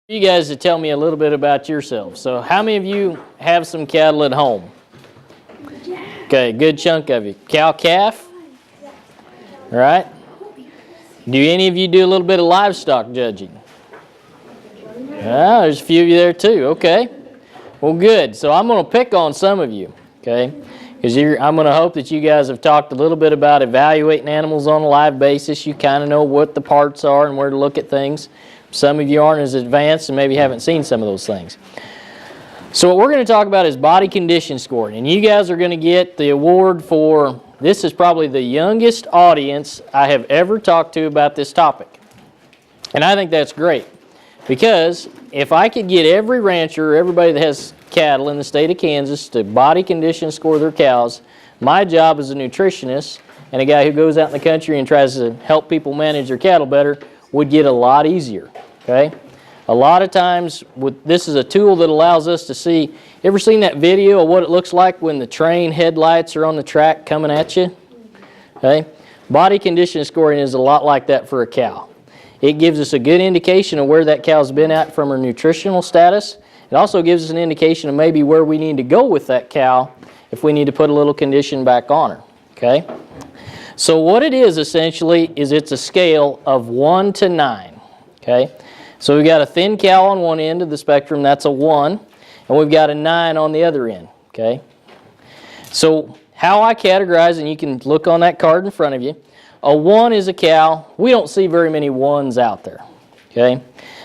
You guys to tell me a little bit about yourselves. So how many of you have some cattle at home? Okay, good chunk of you. Cow, calf? All right. Do any of you do a little bit of livestock judging? Ah, there's a few of you there too. Okay. Well, good. So I'm going to pick on some of you, okay? Because I'm going to hope that you guys have talked a little bit about evaluating animals on a live basis. You kind of know what the parts are and where to look at things. Some of you aren't as advanced and maybe haven't seen some of those things. So what we're going to talk about is body condition scoring. And you guys are going to get the award for, this is probably the youngest audience I have ever talked to about this topic. And I think that's great. Because if I could get every rancher or everybody that has cattle in the state of Kansas to body condition score their cows, my job as a nutritionist and a guy who goes out in the country and tries to help people manage their cattle better would get a lot easier. Okay? A lot of times, this is a tool that allows us to see, ever seen that video of what it looks like when the train headlights are on the track coming at you? Okay? Body condition scoring is a lot like that for a cow. It gives us a good indication of where that cow's been at from her nutritional status. It also gives us an indication of maybe where we need to go with that cow if we need to put a little condition back on her. Okay? So what it is essentially is it's a scale of 1 to 9. Okay? So we've got a thin cow on one end of the spectrum, that's a 1, and we've got a 9 on the other end. Okay? So how I categorize, and you can look on that card in front of you, a 1 is a cow. We don't see very many 1s out there. Okay?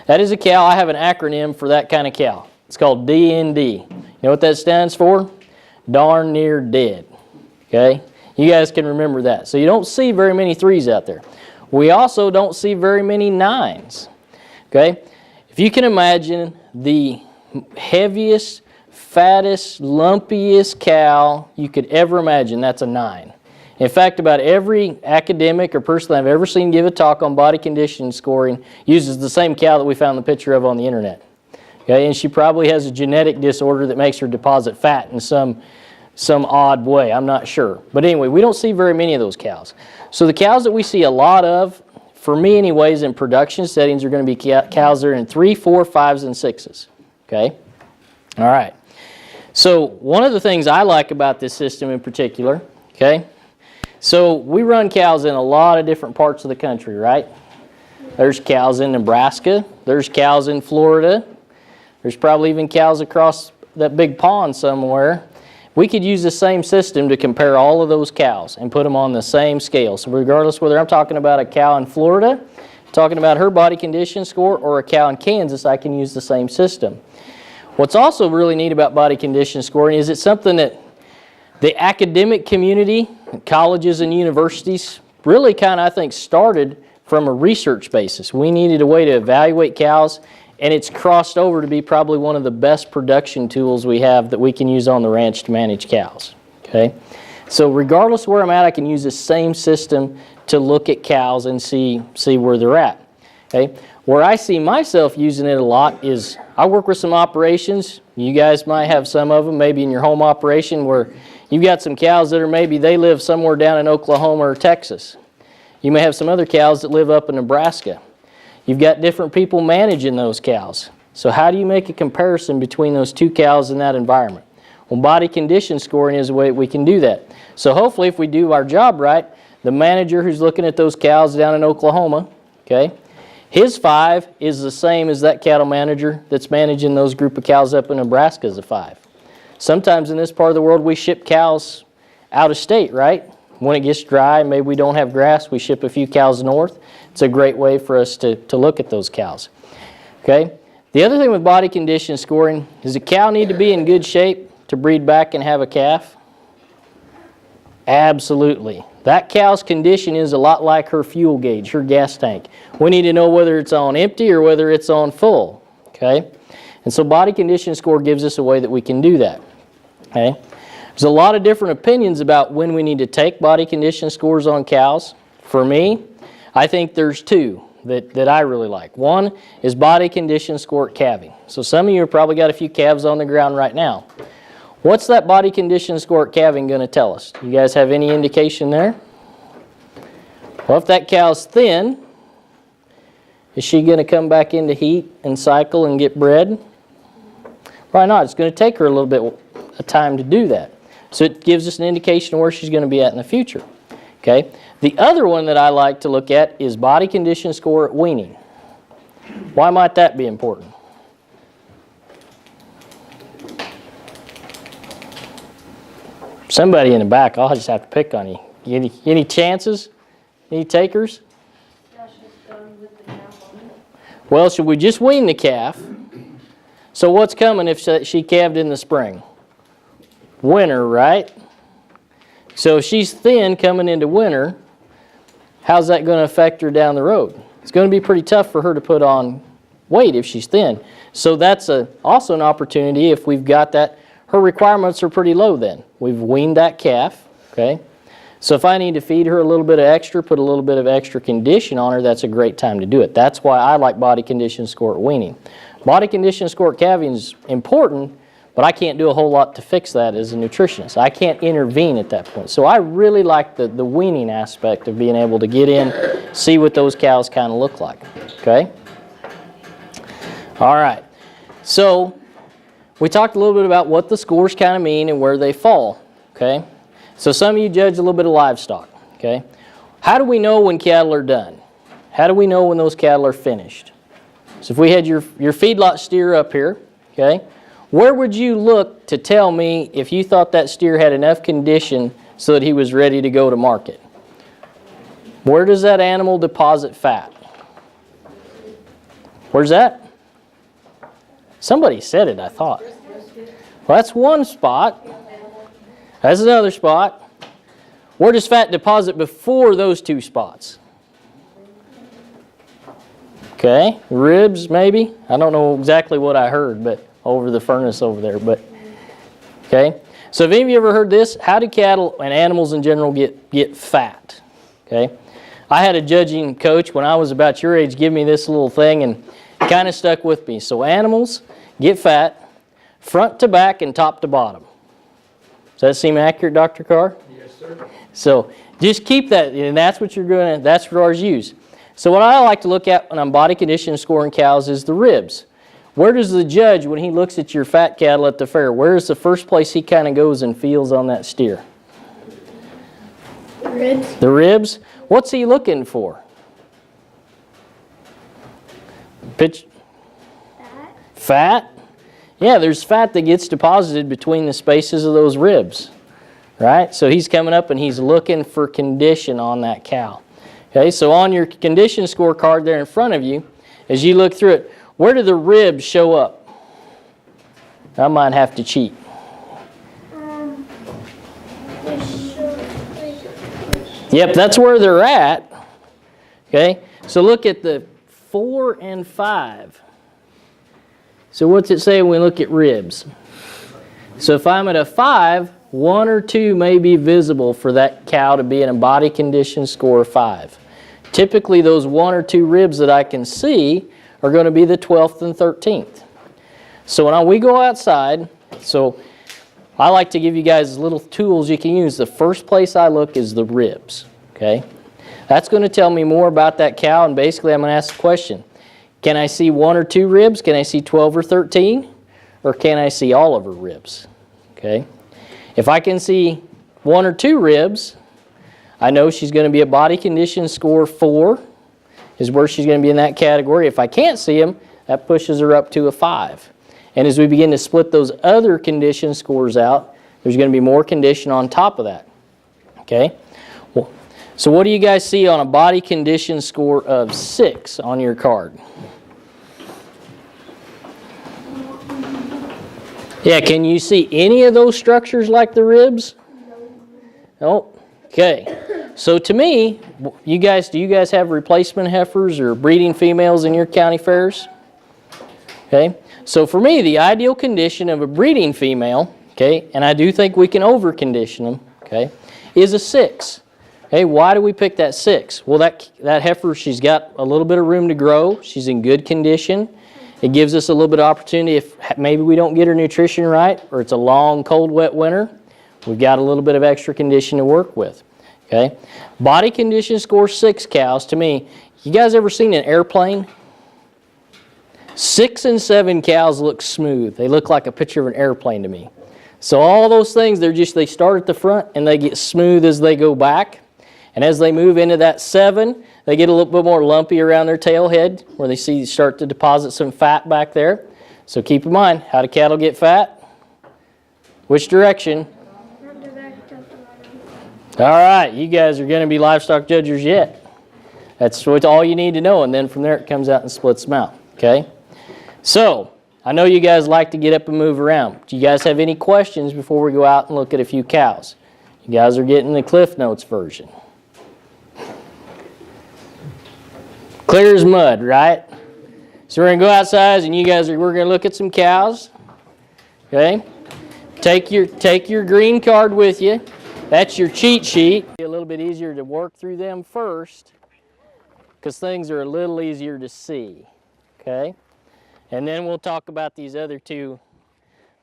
That is a cow. I have an acronym for that kind of cow. It's called DND. You know what that stands for? Darn near dead. Okay? You guys can remember that. So you don't see very many 3s out there. We also don't see very many 9s. Okay? If you can imagine the heaviest, fattest, lumpiest cow you could ever imagine, that's a 9. In fact, about every academic or person I've ever seen give a talk on body condition scoring uses the same cow that we found the picture of on the internet. Okay? And she probably has a genetic disorder that makes her deposit fat in some odd way. I'm not sure. But anyway, we don't see very many of those cows. So the cows that we see a lot of, for me anyways, in production settings are going to be cows that are in 3, 4, 5s, and 6s. Okay? All right. So one of the things I like about this system in particular, okay? So we run cows in a lot of different parts of the country, right? There's cows in Nebraska. There's cows in Florida. There's probably even cows across that big pond somewhere. We could use the same system to compare all of those cows and put them on the same scale. So regardless whether I'm talking about a cow in Florida, talking about her body condition score, or a cow in Kansas, I can use the same system. What's also really neat about body condition scoring is it's something that the academic community, colleges and universities, really kind of, I think, started from a research basis. We needed a way to evaluate cows, and it's crossed over to be probably one of the best production tools we have that we can use on the ranch to manage cows. Okay? So regardless of where I'm at, I can use the same system to look at cows and see where they're at. Okay? Where I see myself using it a lot is I work with some operations. You guys might have some of them, maybe in your home operation, where you've got some cows that are maybe they live somewhere down in Oklahoma or Texas. You may have some other cows that live up in Nebraska. You've got different people managing those cows. So how do you make a comparison between those two cows in that environment? Well, body condition scoring is a way we can do that. So hopefully if we do our job right, the manager who's looking at those cows down in Oklahoma, okay, his 5 is the same as that cattle manager that's managing those group of cows up in Nebraska as a 5. Sometimes in this part of the world we ship cows out of state, right? When it gets dry, maybe we don't have grass, we ship a few cows north. It's a great way for us to look at those cows. Okay? The other thing with body condition scoring, does a cow need to be in good shape to breed back and have a calf? Absolutely. That cow's condition is a lot like her fuel gauge, her gas tank. We need to know whether it's on empty or whether it's on full. Okay? And so body condition score gives us a way that we can do that. Okay? There's a lot of different opinions about when we need to take body condition scores on cows. For me, I think there's 2 that I really like. One is body condition score at calving. So some of you have probably got a few calves on the ground right now. What's that body condition score at calving going to tell us? You guys have any indication there? Well, if that cow's thin, Is she going to come back into heat and cycle and get bred? Probably not. It's going to take her a little bit of time to do that. So it gives us an indication of where she's going to be at in the future. Okay. The other one that I like to look at is body condition score at weaning. Why might that be important? Somebody in the back, I'll just have to pick on you. Any chances? Any takers? Well, should we just wean the calf? So what's coming if she calved in the spring? Winter, right? So if she's thin coming into winter, how's that going to affect her down the road? It's going to be pretty tough for her to put on weight if she's thin. So that's also an opportunity if we've got that. Her requirements are pretty low then. We've weaned that calf, okay? So if I need to feed her a little bit of extra, put a little bit of extra condition on her, that's a great time to do it. That's why I like body condition score at weaning. Body condition score at calving is important, but I can't do a whole lot to fix that as a nutritionist. I can't intervene at that point. So I really like the weaning aspect of being able to get in, see what those cows kind of look like, okay? All right, so we talked a little bit about what the scores kind of mean and where they fall, okay? So some of you judge a little bit of livestock, okay? How do we know when cattle are done? How do we know when those cattle are finished? So if we had your feedlot steer up here, okay, where would you look to tell me if you thought that steer had enough condition so that he was ready to go to market? Where does that animal deposit fat? Where's that? Somebody said it, I thought. Well, that's one spot. That's another spot. Where does fat deposit before those two spots? Okay, ribs maybe. I don't know exactly what I heard, but over the furnace over there. But okay. So have any of you ever heard this? How do cattle and animals in general get fat? Okay. I had a judging coach when I was about your age give me this little thing and it kind of stuck with me. So animals get fat front to back and top to bottom. Does that seem accurate, Dr. Carr? Yes, sir. So just keep that, and that's what you're going to, that's what ours use. So what I like to look at when I'm body condition scoring cows is the ribs. Where does the judge, when he looks at your fat cattle at the fair, where is the first place he kind of goes and feels on that steer? The ribs. The ribs? What's he looking for? Pitch. Fat. Fat? Yeah, there's fat that gets deposited between the spaces of those ribs, right? So he's coming up and he's looking for condition on that cow. Okay, so on your condition scorecard there in front of you, as you look through it, where do the ribs show up? I might have to cheat. Yep, that's where they're at. Okay, so look at the 4 and 5. So what's it say when we look at ribs? So if I'm at a 5, 1 or 2 may be visible for that cow to be in a body condition score of 5. Typically those 1 or 2 ribs that I can see are going to be the 12th and 13th. So when we go outside, so I like to give you guys little tools you can use. The first place I look is the ribs. Okay, that's going to tell me more about that cow, and basically I'm going to ask the question, can I see 1 or 2 ribs? Can I see 12 or 13? Or can I see all of her ribs? Okay, if I can see 1 or 2 ribs, I know she's going to be a body condition score 4 is where she's going to be in that category. If I can't see them, that pushes her up to a 5. And as we begin to split those other condition scores out, there's going to be more condition on top of that. Okay? Well, so what do you guys see on a body condition score of 6 on your card? Yeah, can you see any of those structures like the ribs? No. Okay. So to me, do you guys have replacement heifers or breeding females in your county fairs? Okay. So for me, the ideal condition of a breeding female, okay, and I do think we can over-condition them, okay, is a 6. Okay, why do we pick that 6? Well, that heifer, she's got a little bit of room to grow. She's in good condition. It gives us a little bit of opportunity if maybe we don't get her nutrition right or it's a long, cold, wet winter. We've got a little bit of extra condition to work with. Okay, body condition score 6 cows, to me, you guys ever seen an airplane? 6 and 7 cows look smooth. They look like a picture of an airplane to me. So all those things, they start at the front and they get smooth as they go back. And as they move into that 7, they get a little bit more lumpy around their tail head where they start to deposit some fat back there. So keep in mind, how do cattle get fat? Which direction? All right, you guys are going to be livestock judges yet. That's all you need to know, and then from there it comes out and splits them out, okay? So, I know you guys like to get up and move around. Do you guys have any questions before we go out and look at a few cows? You guys are getting the Cliff Notes version. Clear as mud, right? So we're going to go outside and we're going to look at some cows. Okay? Take your green card with you. That's your cheat sheet. It's a little bit easier to work through them first because things are a little easier to see. Okay? And then we'll talk about these other two,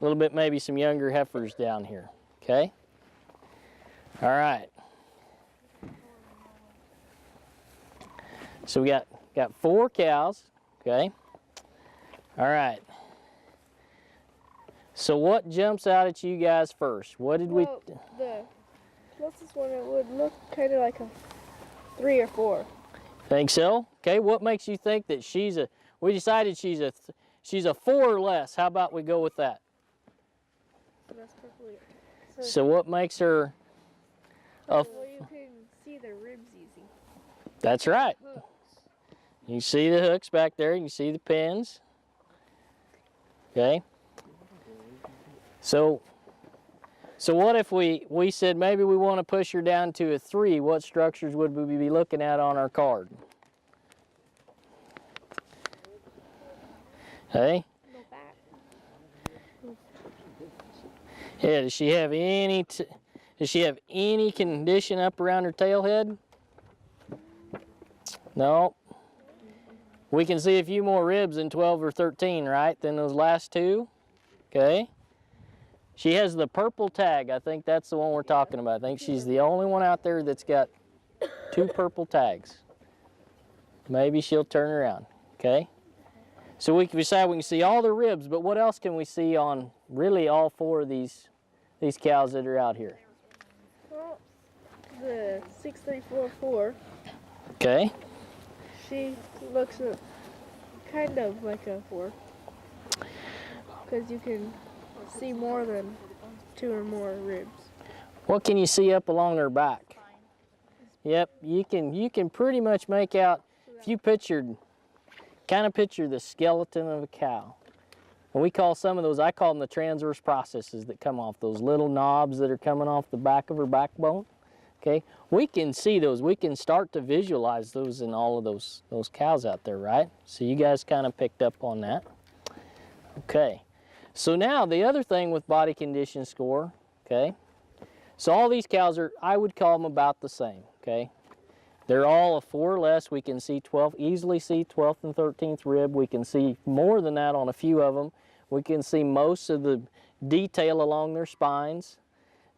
a little bit maybe some younger heifers down here. Okay? All right. So we got 4 cows. Okay? All right. So what jumps out at you guys first? What did the closest one, it would look kind of like a 3 or 4. Think so? Okay, what makes you think that we decided she's a 4 or less. How about we go with that? So that's probably it. So what makes her well, you can see the ribs easy. That's right. Hooks. You can see the hooks back there. You can see the pins. Okay. So what if we said maybe we want to push her down to a 3? What structures would we be looking at on our card? Hey? No back. Yeah, does she have any condition up around her tail head? No. We can see a few more ribs in 12 or 13, right, than those last 2. Okay. She has the purple tag. I think that's the one we're talking about. I think she's the only one out there that's got 2 purple tags. Maybe she'll turn around, okay? So we can decide we can see all the ribs, but what else can we see on really all 4 of these cows that are out here? Well, the 6344. Okay. She looks kind of like a 4. Because you can see more than 2 or more ribs. What can you see up along their back? Yep, you can pretty much make out, if you kind of picture the skeleton of a cow. And we call some of those, I call them the transverse processes that come off, those little knobs that are coming off the back of her backbone. Okay, we can see those, we can start to visualize those in all of those cows out there, right? So you guys kind of picked up on that. Okay. So now the other thing with body condition score, okay, so all these cows I would call them about the same, okay. They're all a 4 or less. We can see easily see 12th and 13th rib. We can see more than that on a few of them. We can see most of the detail along their spines.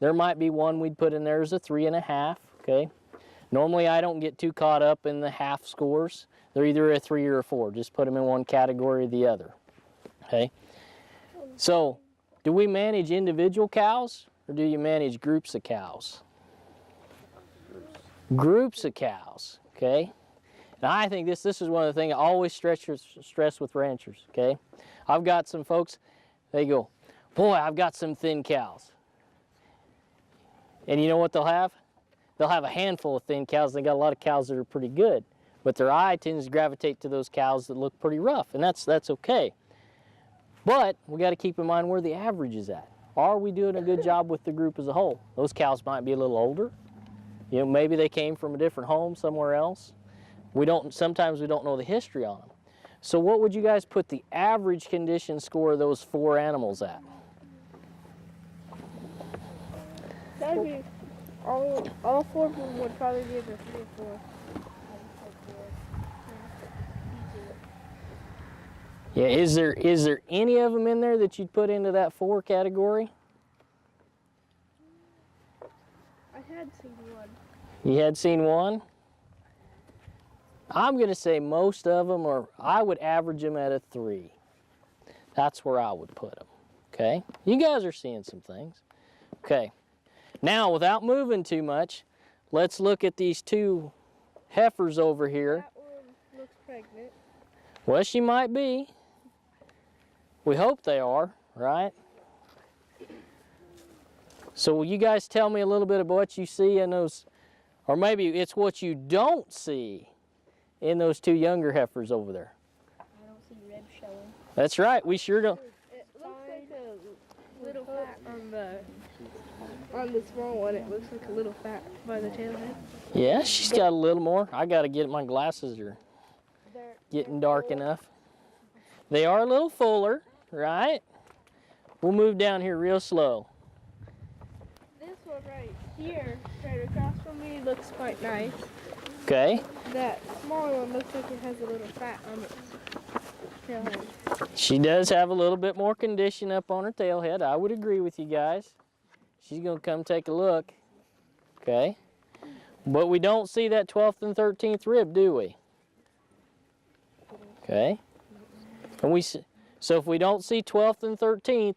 There might be one we'd put in there as a 3.5, okay. Normally I don't get too caught up in the half scores. They're either a 3 or a 4. Just put them in one category or the other, okay. So, do we manage individual cows or do you manage groups of cows? Groups of cows, okay? And I think this is one of the things I always stress with ranchers, okay? I've got some folks, they go, boy, I've got some thin cows. And you know what they'll have? They'll have a handful of thin cows. They got a lot of cows that are pretty good, but their eye tends to gravitate to those cows that look pretty rough, and that's okay. But we got to keep in mind where the average is at. Are we doing a good job with the group as a whole? Those cows might be a little older. You know, maybe they came from a different home somewhere else. Sometimes we don't know the history on them. So what would you guys put the average condition score of those 4 animals at? That would be, all 4 of them would probably be the 3 or 4. Yeah, is there any of them in there that you'd put into that 4 category? I had seen one. You had seen one? I'm going to say most of them are, I would average them at a 3. That's where I would put them. Okay? You guys are seeing some things. Okay. Now, without moving too much, let's look at these 2 heifers over here. That one looks pregnant. Well, she might be. We hope they are, right? So will you guys tell me a little bit about what you see in those, or maybe it's what you don't see in those 2 younger heifers over there? I don't see ribs showing. That's right, we sure don't. It looks like a little fat on the small one. It looks like a little fat by the tail head. Yeah, she's got a little more. I got to get my glasses are getting dark enough. They are a little fuller, right? We'll move down here real slow. This one right here, right across from me, looks quite nice. Okay. That smaller one looks like it has a little fat on its tail head. She does have a little bit more condition up on her tail head. I would agree with you guys. She's going to come take a look. Okay. But we don't see that 12th and 13th rib, do we? Okay. And so if we don't see 12th and 13th,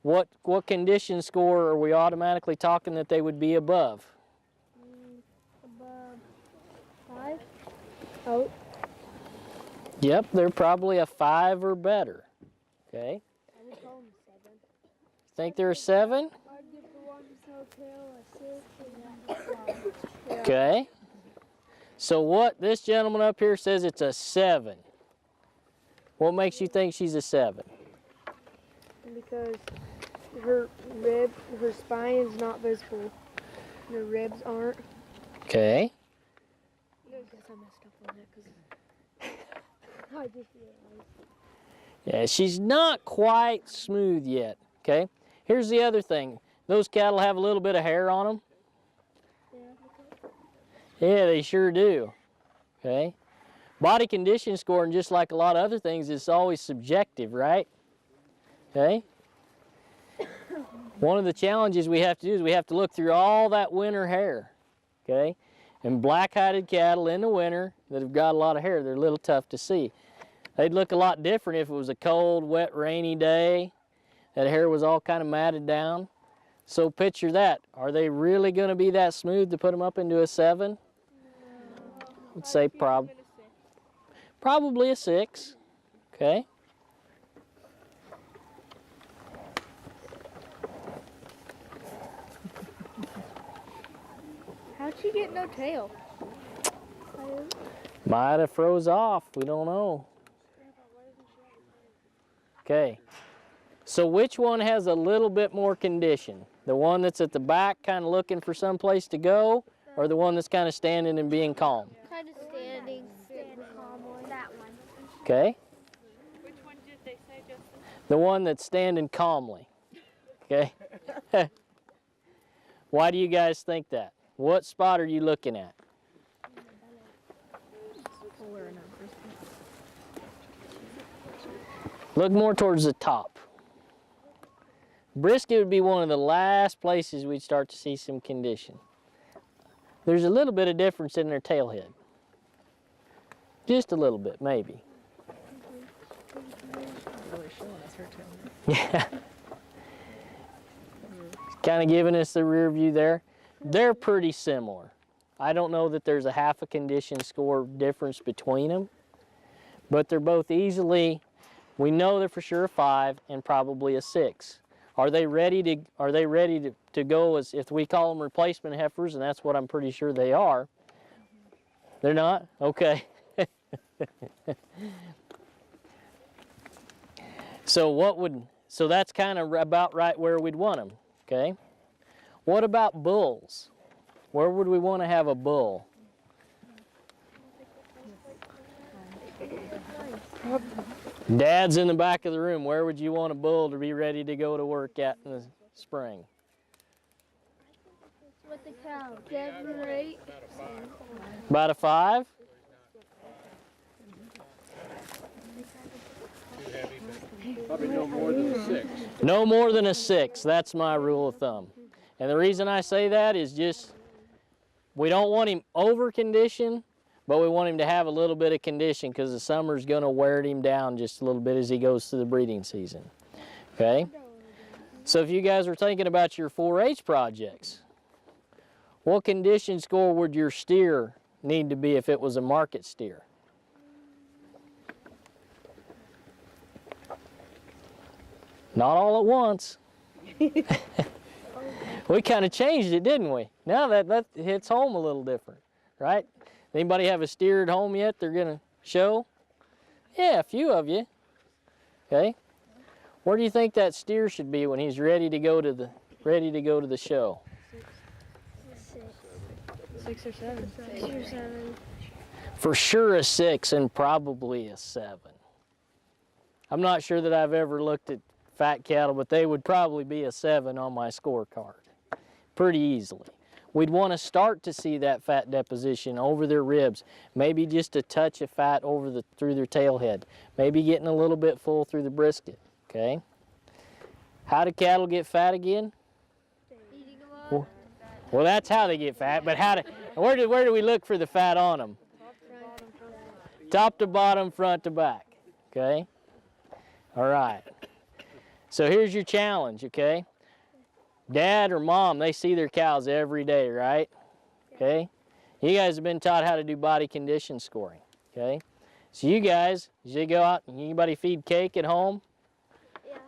what condition score are we automatically talking that they would be above? Above 5? Oh. Yep, they're probably a 5 or better. Okay. I would call them 7. Think they're a 7? I'd give the one with no tail a 6 and then a 5. Yeah. Okay. So what this gentleman up here says it's a 7. What makes you think she's a 7? Because her spine is not visible. The ribs aren't. Okay. I guess I messed up on that because I just realized. Yeah, she's not quite smooth yet. Okay. Here's the other thing. Those cattle have a little bit of hair on them. Yeah. Yeah, they sure do. Okay. Body condition scoring, just like a lot of other things, is always subjective, right? Okay. One of the challenges we have to do is we have to look through all that winter hair. Okay. And black-hided cattle in the winter that have got a lot of hair, they're a little tough to see. They'd look a lot different if it was a cold, wet, rainy day. That hair was all kind of matted down. So picture that. Are they really going to be that smooth to put them up into a 7? I'd say probably a 6. Okay. How'd she get no tail? Might have froze off. We don't know. Okay. So which one has a little bit more condition? The one that's at the back kind of looking for some place to go, or the one that's kind of standing and being calm? Kind of standing calmly. That one. Okay. Which one did they say, Justin? The one that's standing calmly. Okay. Why do you guys think that? What spot are you looking at? Look more towards the top. Brisket would be one of the last places we'd start to see some condition. There's a little bit of difference in their tail head. Just a little bit, maybe. Yeah. Kind of giving us the rear view there. They're pretty similar. I don't know that there's a half a condition score difference between them, but they're both easily, we know they're for sure a 5 and probably a 6. Are they ready to go as, if we call them replacement heifers, and that's what I'm pretty sure they are? They're not? Okay. So that's kind of about right where we'd want them, okay? What about bulls? Where would we want to have a bull? Dad's in the back of the room. Where would you want a bull to be ready to go to work at in the spring? What the cow? 7 or 8? About a 5? Probably no more than a 6. No more than a 6. That's my rule of thumb. And the reason I say that is just, we don't want him over conditioned, but we want him to have a little bit of condition because the summer's going to wear him down just a little bit as he goes through the breeding season. Okay? So if you guys are thinking about your 4-H projects, what condition score would your steer need to be if it was a market steer? Not all at once. We kind of changed it, didn't we? Now that hits home a little different, right? Anybody have a steer at home yet they're going to show? Yeah, a few of you. Okay. Where do you think that steer should be when he's ready to go to the show? 6 or 7. 6 or 7. For sure a 6 and probably a 7. I'm not sure that I've ever looked at fat cattle, but they would probably be a 7 on my scorecard pretty easily. We'd want to start to see that fat deposition over their ribs, maybe just a touch of fat through their tail head, maybe getting a little bit full through the brisket. Okay. How do cattle get fat again? Eating a lot. Well, that's how they get fat, but where do we look for the fat on them? Top to bottom, front to back. Okay. All right. So here's your challenge, okay? Dad or mom, they see their cows every day, right? Okay? You guys have been taught how to do body condition scoring, okay? So you guys, as you go out, anybody feed cake at home? Yeah.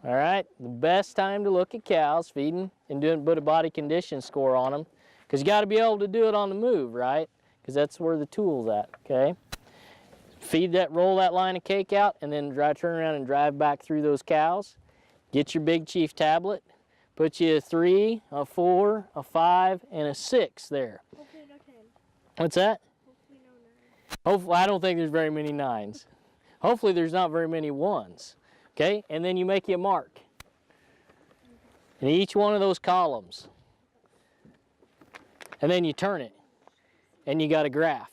All right? The best time to look at cows, feeding and put a body condition score on them, because you got to be able to do it on the move, right? Because that's where the tool's at, okay? Roll that line of cake out, and then turn around and drive back through those cows. Get your Big Chief tablet. Put you a 3, a 4, a 5, and a 6 there. Hopefully no 10. What's that? Hopefully no 9. Hopefully, I don't think there's very many 9s. Hopefully there's not very many 1s. Okay, and then you make you a mark in each one of those columns. And then you turn it, and you got a graph,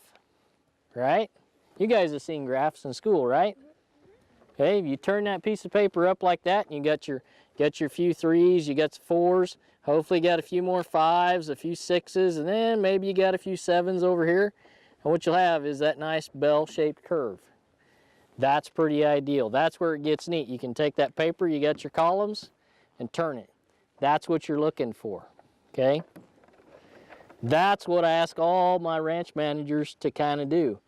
right? You guys have seen graphs in school, right? Okay, if you turn that piece of paper up like that, and you got your few 3s, you got 4s, hopefully you got a few more 5s, a few 6s, and then maybe you got a few 7s over here. And what you'll have is that nice bell-shaped curve. That's pretty ideal. That's where it gets neat. You can take that paper, you got your columns, and turn it. That's what you're looking for, okay? That's what I ask all my ranch managers to kind of do.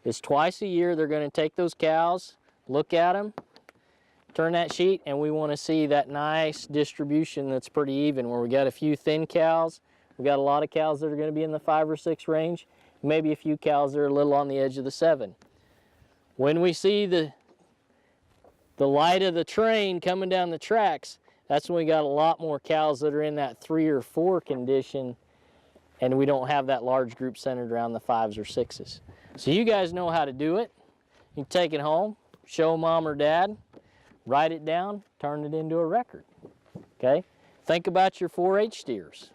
Is twice a year they're going to take those cows, look at them, turn that sheet, and we want to see that nice distribution that's pretty even, where we got a few thin cows, we got a lot of cows that are going to be in the 5 or 6 range, maybe a few cows that are a little on the edge of the 7. When we see the light of the train coming down the tracks, that's when we got a lot more cows that are in that 3 or 4 condition, and we don't have that large group centered around the 5s or 6s. So you guys know how to do it. You can take it home, show mom or dad, write it down, turn it into a record, okay? Think about your 4-H steers.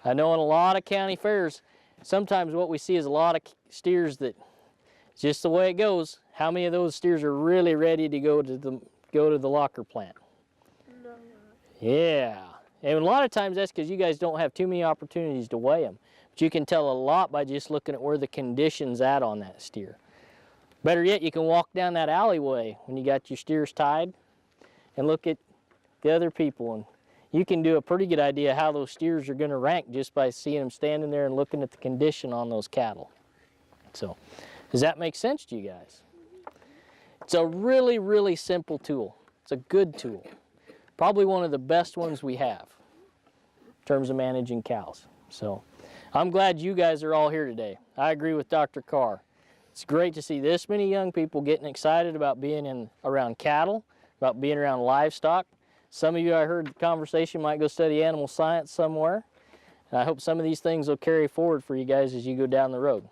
I know in a lot of county fairs, sometimes what we see is a lot of steers that, just the way it goes, how many of those steers are really ready to go to the locker plant? No. Yeah, and a lot of times that's because you guys don't have too many opportunities to weigh them. But you can tell a lot by just looking at where the condition's at on that steer. Better yet, you can walk down that alleyway when you got your steers tied and look at the other people, and you can do a pretty good idea how those steers are going to rank just by seeing them standing there and looking at the condition on those cattle. So, does that make sense to you guys? It's a really, really simple tool. It's a good tool. Probably one of the best ones we have in terms of managing cows. So, I'm glad you guys are all here today. I agree with Dr. Carr. It's great to see this many young people getting excited about being around cattle, about being around livestock. Some of you, I heard the conversation, might go study animal science somewhere. And I hope some of these things will carry forward for you guys as you go down the road.